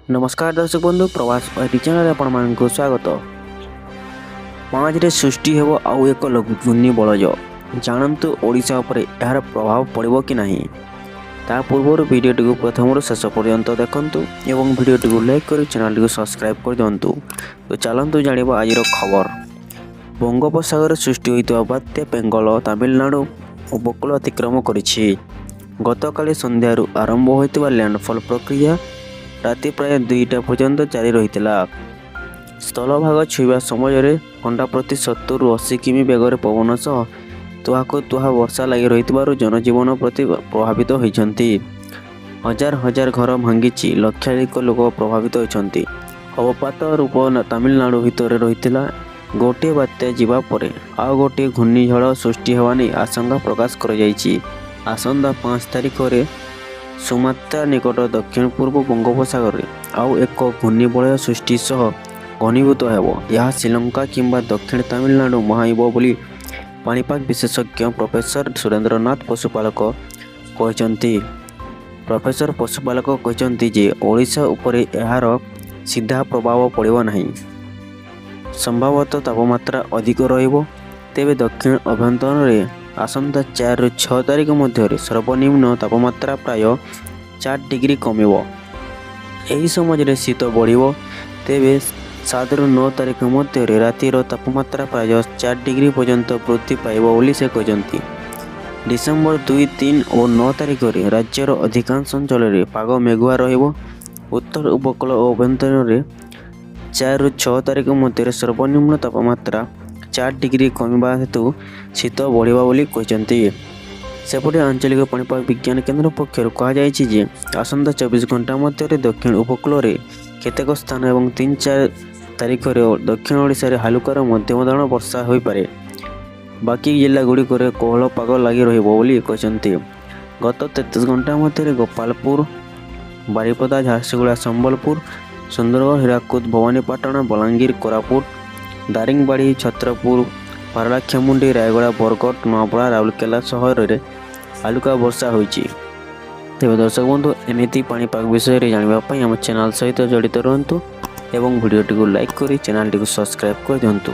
नमस्कार दर्शक बंधु प्रवास चैनल आपण स्वागत। पाँच सृष्टि हेब आउ एक लघुघूर्णी बलज जानतु ओडिशा उपर यार प्रभाव पड़ो कि नहीं। ता पूर्व भिडियोटी प्रथम शेष पर्यंत देखंतु एवं भिडियोटी लाइक कर चैनल को सब्सक्राइब कर दिंतु। तो चलतु जानिबा आज खबर। बंगोपसागर सृष्टि होइतबा बात्या बेंगल तमिलनाडु उपकूल अतिक्रम करिछि। गतकाली संध्यारू आरंभ होइतबा लैंडफॉल प्रक्रिया राति प्राय 2टा पर्यंत जारी रहितला। स्थलभाग छुईवा समय घंटा प्रति 70 ରୁ 80 किमी बेगर पवन सह तुहाको तुहा वर्षा लगी रही जनजीवन प्रति प्रभावित होइछंती। हजार हजार घर भांगी लक्षाधिक लोक प्रभावित होइछंती। अवपात रूप तमिलनाडु भितर रहितला। गोटे बात्या जीवा परे आउ गोटे घूर्णिझड़ सृष्टि हेबा नै आशंका प्रकाश कर जाइछि। आसंता 5 तारिख रे सुमात्रा निकट दक्षिण पूर्व बंगोपसागर आउ एक घूर्णिबलय सृष्टि सह घनीभूत हेब। यह श्रीलंका किंबा दक्षिण तमिलनाडु मुहाइब बोली पाणीपाग विशेषज्ञ प्रोफेसर सुरेंद्रनाथ पशुपालक कहते। प्रोफेसर पशुपालक कहते जे ओडिशा उपरे यार सीधा प्रभाव पड़ो नहीं। संभवतः तापमात्रा अधिक रहिबो। तेबे दक्षिण अभ्यंतर रे आसंता 4 ରୁ 6 तारिख मध्य सर्वनिम्न तापमात्रा प्राय 4 डिग्री कमिबो। एही समय शीत बढ़िबो। तेबे 7 ରୁ 9 तारिख मध्य रातिर तापमात्रा प्राय 4 डिग्री पर्यंत वृद्धि पाइबो बोली से कहते। डिसेम्बर 2, 3 और 9 तारिख राज्यर अधिकांश अंचल में पाग मेघुआ रहिबो। उत्तर उपकूल और अभ्यंतर 4 ରୁ 6 तारिख मध्य सर्वनिम्न तापमात्रा 4 डिग्री कमिबा हेतु शीत बढ़िबा बोली कहते। सेपटे आंचलिक पाणीपाग विज्ञान केन्द्र पक्षर कहुଯାଇଛି जे आसंता 24 घंटा मध्य दक्षिण उपकूल में केतेक स्थान एवं 3-4 तारिख दक्षिण ओडिशा रे हालुकार मध्यम धरण वर्षा हो पारे। बाकी जिला गुड़िक कोहल पाग लगी रहिबो बोली कहते। गत 33 घंटा मध्य गोपालपुर, बारिपदा, झारसुगुड़ा, संबलपुर, सुंदरगढ़, हीराकुद, भवानीपाटना, बलांगीर, कोरापुट, दारिंगबाड़ी, छत्रपुर, पारलाखेमुंडी, रायगड़ा, बरगढ़, नूआपड़ा, राउरकेला सहर में हालुका वर्षा होइछि। तेज दर्शक बंधु एमती पाणीपाग विषय में जानापी आम चैनल सहित जड़ित रुहतु एवं भिडियोटी को लाइक कर चैनल को सब्सक्राइब कर दिंतु।